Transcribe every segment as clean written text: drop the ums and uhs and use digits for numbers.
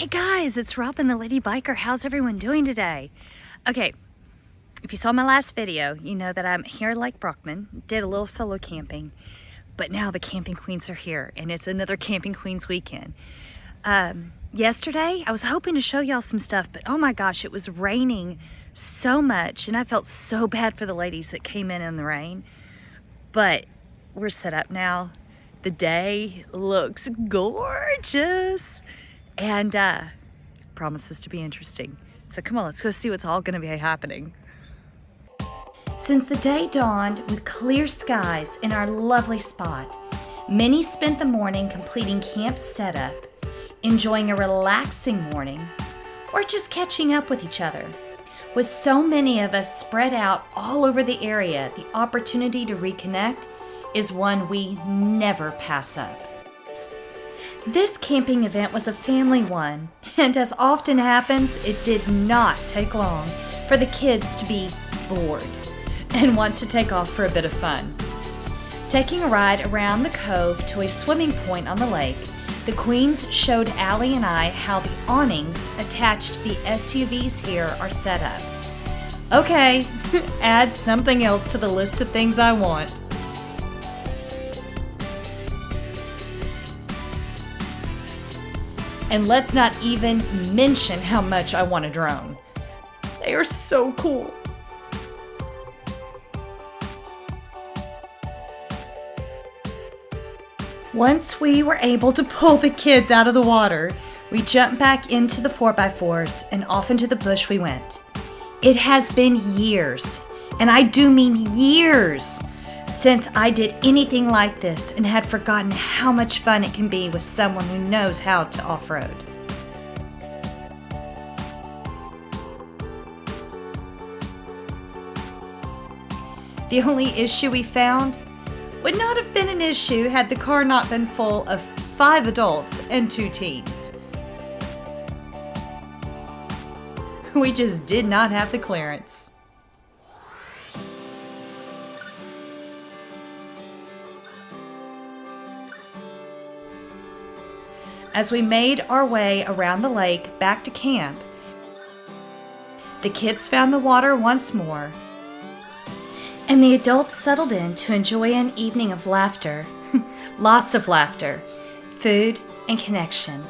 Hey guys, it's Robin the Lady Biker. How's everyone doing today? Okay, if you saw my last video, you know that I'm here at Lake Brockman, did a little solo camping, but now the camping queens are here and it's another camping queens weekend. Yesterday, I was hoping to show y'all some stuff, but oh my gosh, it was raining so much and I felt so bad for the ladies that came in the rain. But we're set up now. The day looks gorgeous and promises to be interesting. So come on, let's go see what's all gonna be happening. Since the day dawned with clear skies in our lovely spot, many spent the morning completing camp setup, enjoying a relaxing morning, or just catching up with each other. With so many of us spread out all over the area, the opportunity to reconnect is one we never pass up. This camping event was a family one, and as often happens, it did not take long for the kids to be bored and want to take off for a bit of fun. Taking a ride around the cove to a swimming point on the lake, the queens showed Allie and I how the awnings attached to the SUVs here are set up. Okay, add something else to the list of things I want. And let's not even mention how much I want a drone. They are so cool. Once we were able to pull the kids out of the water, we jumped back into the 4x4s and off into the bush we went. It has been years, and I do mean years, since I did anything like this and had forgotten how much fun it can be with someone who knows how to off-road. The only issue we found would not have been an issue had the car not been full of 5 adults and 2 teens. We just did not have the clearance. As we made our way around the lake back to camp, the kids found the water once more, and the adults settled in to enjoy an evening of laughter, lots of laughter, food, and connection.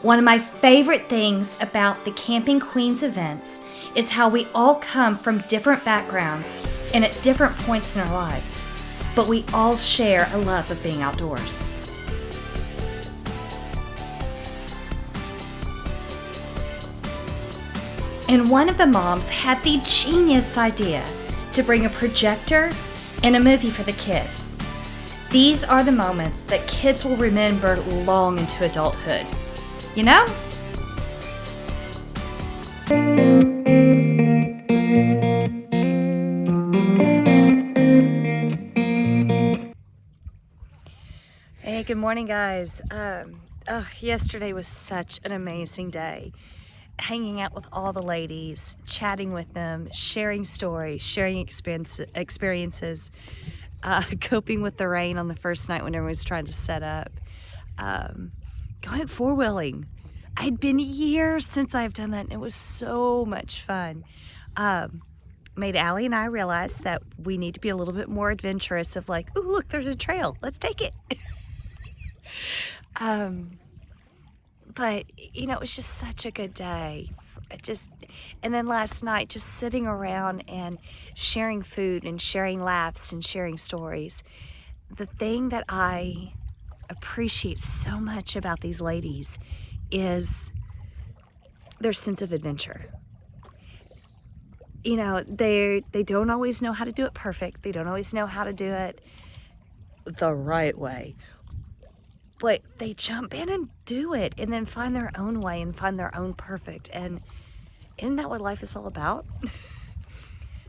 One of my favorite things about the Camping Queens events is how we all come from different backgrounds and at different points in our lives, but we all share a love of being outdoors. And one of the moms had the genius idea to bring a projector and a movie for the kids. These are the moments that kids will remember long into adulthood. You know? Hey, good morning, guys. Yesterday was such an amazing day. Hanging out with all the ladies, chatting with them, sharing stories, sharing experiences, coping with the rain on the first night when everyone was trying to set up, going four-wheeling. I'd been years since I've done that and it was so much fun. Made Allie and I realize that we need to be a little bit more adventurous of like, ooh, look, there's a trail, let's take it. But, you know, it was just such a good day. And then last night, just sitting around and sharing food and sharing laughs and sharing stories. The thing that I appreciate so much about these ladies is their sense of adventure. You know, they don't always know how to do it perfect. They don't always know how to do it the right way. But they jump in and do it and then find their own way and find their own perfect. And isn't that what life is all about?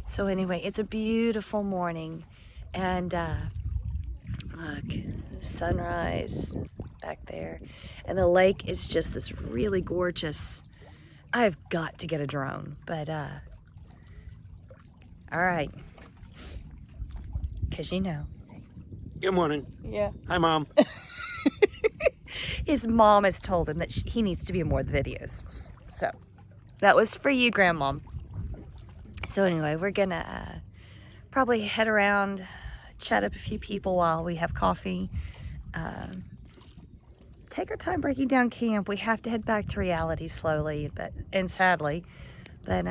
So anyway, it's a beautiful morning. And look, sunrise back there. And the lake is just this really gorgeous. I've got to get a drone, but all right. Because you know. Good morning. Yeah. Hi, Mom. his mom has told him that he needs to be in more of the videos. So that was for you, Grandma. So anyway, we're gonna probably head around, chat up a few people while we have coffee. Take our time breaking down camp. We have to head back to reality slowly, and sadly, but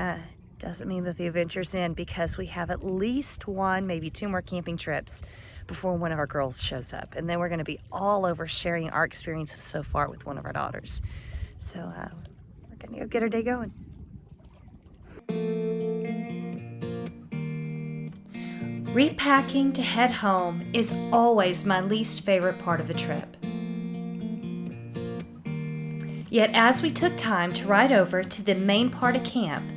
doesn't mean that the adventure's end, because we have at least one, maybe two more camping trips before one of our girls shows up. And then we're gonna be all over sharing our experiences so far with one of our daughters. So we're gonna go get our day going. Repacking to head home is always my least favorite part of a trip. Yet as we took time to ride over to the main part of camp,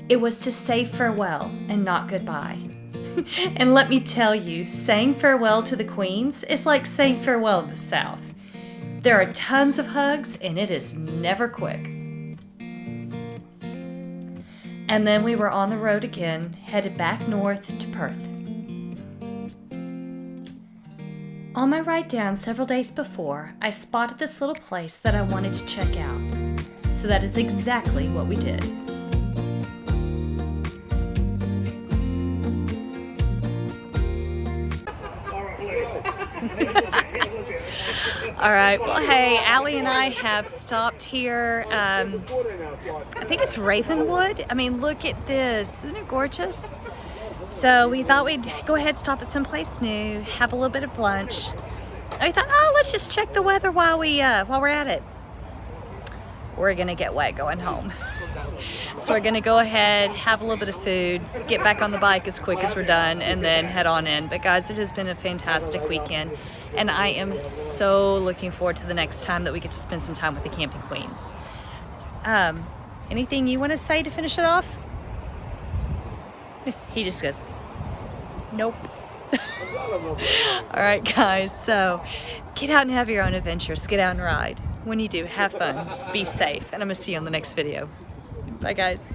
it was to say farewell and not goodbye. And let me tell you, saying farewell to the Queens is like saying farewell to the South. There are tons of hugs and it is never quick. And then we were on the road again, headed back north to Perth. On my ride down several days before, I spotted this little place that I wanted to check out. So that is exactly what we did. All right, well, hey, Allie and I have stopped here. I think it's Ravenwood. I mean, look at this. Isn't it gorgeous? So we thought we'd go ahead, stop at someplace new, have a little bit of lunch. And we thought, oh, let's just check the weather while we're at it. We're gonna get wet going home. So we're gonna go ahead, have a little bit of food, get back on the bike as quick as we're done, and then head on in. But guys, it has been a fantastic weekend, and I am so looking forward to the next time that we get to spend some time with the Camping Queens. Anything you want to say to finish it off? He just goes, nope. All right, guys, so get out and have your own adventures. Get out and ride. When you do, have fun, be safe, and I'm gonna see you on the next video. Bye, guys.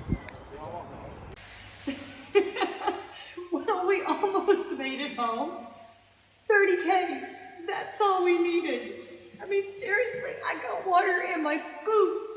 Well, we almost made it home. 30 Ks, that's all we needed. I mean, seriously, I got water in my boots.